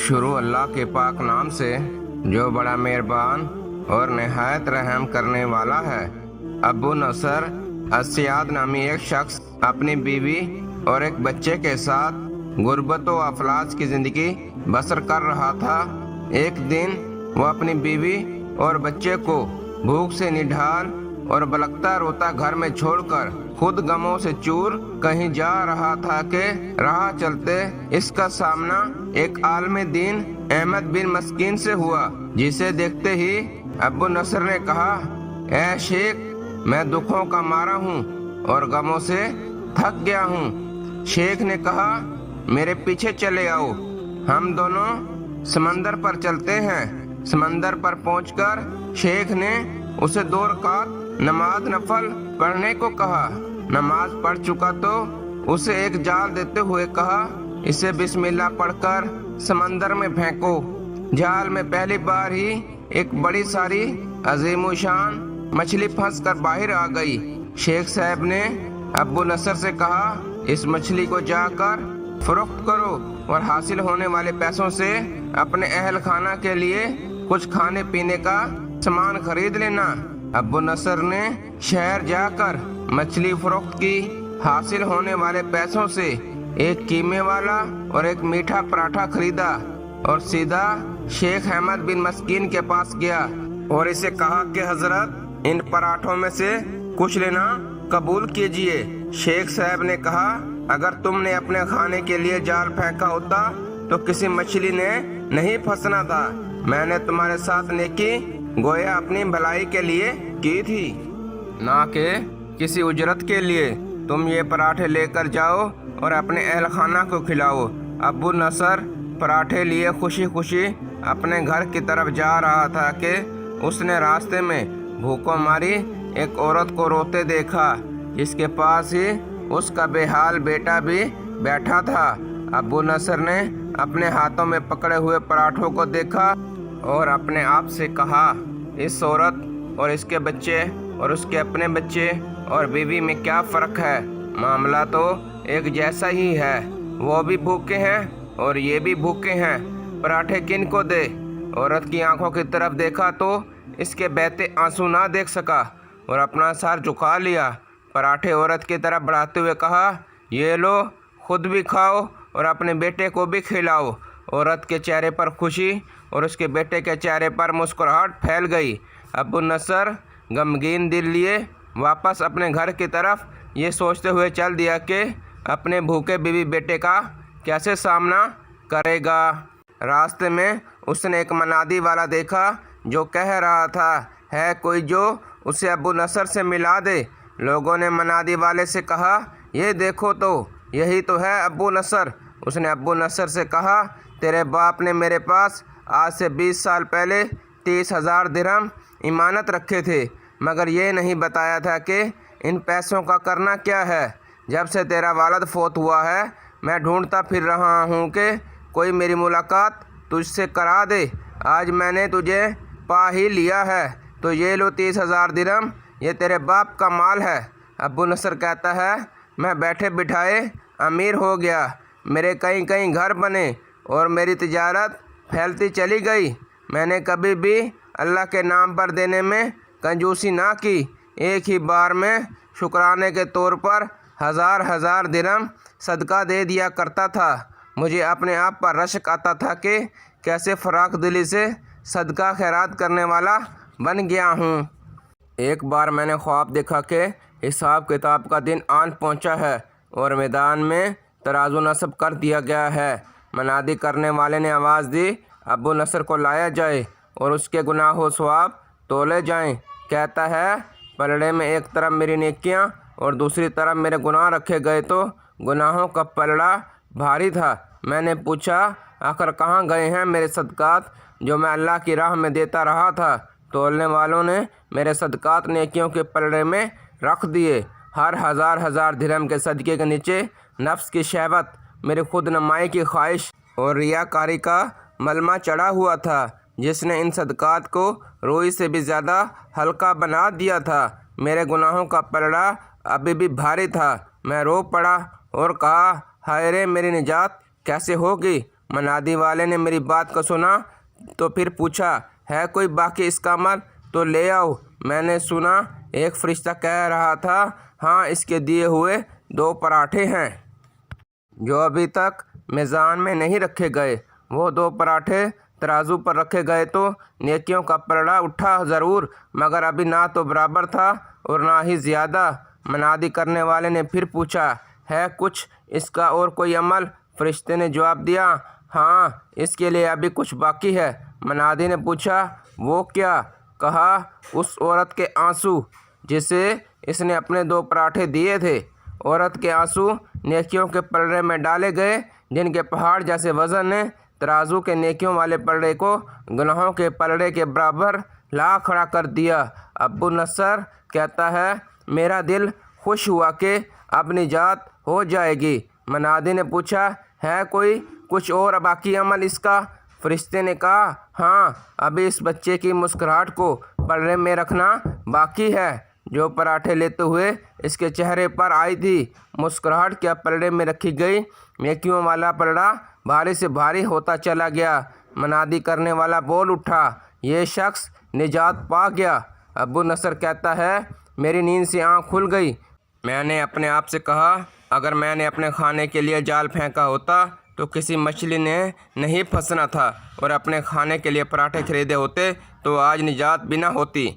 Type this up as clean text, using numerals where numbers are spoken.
شروع اللہ کے پاک نام سے جو بڑا مہربان اور نہایت رحم کرنے والا ہے۔ ابو نصر السیاد نامی ایک شخص اپنی بیوی اور ایک بچے کے ساتھ غربت و افلاس کی زندگی بسر کر رہا تھا۔ ایک دن وہ اپنی بیوی اور بچے کو بھوک سے نڈھال اور بلکتا روتا گھر میں چھوڑ کر خود غموں سے چور کہیں جا رہا تھا کہ راہ چلتے اس کا سامنا ایک عالم دین احمد بن مسکین سے ہوا، جسے دیکھتے ہی ابو نصر نے کہا، اے شیخ، میں دکھوں کا مارا ہوں اور غموں سے تھک گیا ہوں۔ شیخ نے کہا، میرے پیچھے چلے آؤ، ہم دونوں سمندر پر چلتے ہیں۔ سمندر پر پہنچ کر شیخ نے اسے 2 رکعت نماز نفل پڑھنے کو کہا۔ نماز پڑھ چکا تو اسے ایک جال دیتے ہوئے کہا، اسے بسم اللہ پڑھ کر سمندر میں پھینکو۔ جال میں پہلی بار ہی ایک بڑی ساری عظیم و شان مچھلی پھنس کر باہر آ گئی۔ شیخ صاحب نے ابو نصر سے کہا، اس مچھلی کو جا کر فروخت کرو اور حاصل ہونے والے پیسوں سے اپنے اہل خانہ کے لیے کچھ کھانے پینے کا سامان خرید لینا۔ ابو نصر نے شہر جا کر مچھلی فروخت کی۔ حاصل ہونے والے پیسوں سے ایک قیمے والا اور ایک میٹھا پراٹھا خریدا اور سیدھا شیخ احمد بن مسکین کے پاس گیا اور اسے کہا کہ حضرت، ان پراٹھوں میں سے کچھ لینا قبول کیجئے۔ شیخ صاحب نے کہا، اگر تم نے اپنے کھانے کے لیے جال پھینکا ہوتا تو کسی مچھلی نے نہیں پھنسنا تھا۔ میں نے تمہارے ساتھ نیکی گویا اپنی بھلائی کے لیے کی تھی، نہ کہ کسی اجرت کے لیے۔ تم یہ پراٹھے لے کر جاؤ اور اپنے اہل خانہ کو کھلاؤ۔ ابو نصر پراٹھے لیے خوشی خوشی اپنے گھر کی طرف جا رہا تھا کہ اس نے راستے میں بھوکوں ماری ایک عورت کو روتے دیکھا، جس کے پاس ہی اس کا بے حال بیٹا بھی بیٹھا تھا۔ ابو نصر نے اپنے ہاتھوں میں پکڑے ہوئے پراٹھوں کو دیکھا اور اپنے آپ سے کہا، اس عورت اور اس کے بچے اور اس کے اپنے بچے اور بیوی میں کیا فرق ہے؟ معاملہ تو ایک جیسا ہی ہے۔ وہ بھی بھوکے ہیں اور یہ بھی بھوکے ہیں، پراٹھے کن کو دے؟ عورت کی آنکھوں کی طرف دیکھا تو اس کے بہتے آنسو نہ دیکھ سکا اور اپنا سر جھکا لیا۔ پراٹھے عورت کی طرف بڑھاتے ہوئے کہا، یہ لو، خود بھی کھاؤ اور اپنے بیٹے کو بھی کھلاؤ۔ عورت کے چہرے پر خوشی اور اس کے بیٹے کے چہرے پر مسکراہٹ پھیل گئی۔ ابو نصر غمگین دل لیے واپس اپنے گھر کی طرف یہ سوچتے ہوئے چل دیا کہ اپنے بھوکے بیوی بیٹے کا کیسے سامنا کرے گا۔ راستے میں اس نے ایک منادی والا دیکھا جو کہہ رہا تھا، ہے کوئی جو اسے ابو نصر سے ملا دے؟ لوگوں نے منادی والے سے کہا، یہ دیکھو تو، یہی تو ہے ابو نصر۔ اس نے ابو نصر سے کہا، تیرے باپ نے میرے پاس آج سے 20 سال پہلے 30,000 درہم امانت رکھے تھے، مگر یہ نہیں بتایا تھا کہ ان پیسوں کا کرنا کیا ہے۔ جب سے تیرا والد فوت ہوا ہے میں ڈھونڈتا پھر رہا ہوں کہ کوئی میری ملاقات تجھ سے کرا دے۔ آج میں نے تجھے پا ہی لیا ہے، تو یہ لو 30,000 درہم، یہ تیرے باپ کا مال ہے۔ ابو نصر کہتا ہے، میں بیٹھے بٹھائے امیر ہو گیا، میرے کئی کئی گھر بنے اور میری تجارت پھیلتی چلی گئی۔ میں نے کبھی بھی اللہ کے نام پر دینے میں کنجوسی نہ کی۔ ایک ہی بار میں شکرانے کے طور پر 1000 درہم صدقہ دے دیا کرتا تھا۔ مجھے اپنے آپ پر رشک آتا تھا کہ کیسے فراخ دلی سے صدقہ خیرات کرنے والا بن گیا ہوں۔ ایک بار میں نے خواب دیکھا کہ حساب کتاب کا دن آن پہنچا ہے اور میدان میں ترازو نصب کر دیا گیا ہے۔ منادی کرنے والے نے آواز دی، ابو نصر کو لایا جائے اور اس کے گناہ و ثواب تولے جائیں۔ کہتا ہے، پلڑے میں ایک طرف میری نیکیاں اور دوسری طرف میرے گناہ رکھے گئے تو گناہوں کا پلڑا بھاری تھا۔ میں نے پوچھا، آخر کہاں گئے ہیں میرے صدقات جو میں اللہ کی راہ میں دیتا رہا تھا؟ تولنے والوں نے میرے صدقات نیکیوں کے پلڑے میں رکھ دیے۔ ہر 1000 درہم کے صدقے کے نیچے نفس کی شہوت، میری خود نمائی کی خواہش اور ریاکاری کا ملمہ چڑھا ہوا تھا، جس نے ان صدقات کو روئی سے بھی زیادہ ہلکا بنا دیا تھا۔ میرے گناہوں کا پلڑا ابھی بھی بھاری تھا۔ میں رو پڑا اور کہا، ہائے رے، میری نجات کیسے ہوگی؟ منادی والے نے میری بات کو سنا تو پھر پوچھا، ہے کوئی باقی اس کا عمل تو لے آؤ۔ میں نے سنا ایک فرشتہ کہہ رہا تھا، ہاں اس کے دیے ہوئے 2 پراٹھے ہیں جو ابھی تک میزان میں نہیں رکھے گئے۔ وہ 2 پراٹھے ترازو پر رکھے گئے تو نیکیوں کا پلڑا اٹھا ضرور، مگر ابھی نہ تو برابر تھا اور نہ ہی زیادہ۔ منادی کرنے والے نے پھر پوچھا، ہے کچھ اس کا اور کوئی عمل؟ فرشتے نے جواب دیا، ہاں اس کے لیے ابھی کچھ باقی ہے۔ منادی نے پوچھا، وہ کیا؟ کہا، اس عورت کے آنسو جسے اس نے اپنے 2 پراٹھے دیے تھے۔ عورت کے آنسو نیکیوں کے پلڑے میں ڈالے گئے جن کے پہاڑ جیسے وزن نے ترازو کے نیکیوں والے پلڑے کو گناہوں کے پلڑے کے برابر لا کھڑا کر دیا۔ ابو نصر کہتا ہے، میرا دل خوش ہوا کہ اب نجات ہو جائے گی۔ منادی نے پوچھا، ہے کوئی کچھ اور باقی عمل اس کا؟ فرشتے نے کہا، ہاں ابھی اس بچے کی مسکراہٹ کو پلڑے میں رکھنا باقی ہے جو پراٹھے لیتے ہوئے اس کے چہرے پر آئی تھی۔ مسکراہٹ کیا پلڑے میں رکھی گئی، نیکیوں والا پلڑا بھاری سے بھاری ہوتا چلا گیا۔ منادی کرنے والا بول اٹھا، یہ شخص نجات پا گیا۔ ابو نصر کہتا ہے، میری نیند سے آنکھ کھل گئی۔ میں نے اپنے آپ سے کہا، اگر میں نے اپنے کھانے کے لیے جال پھینکا ہوتا تو کسی مچھلی نے نہیں پھنسنا تھا، اور اپنے کھانے کے لیے پراٹھے خریدے ہوتے تو آج نجات بھی نہ ہوتی۔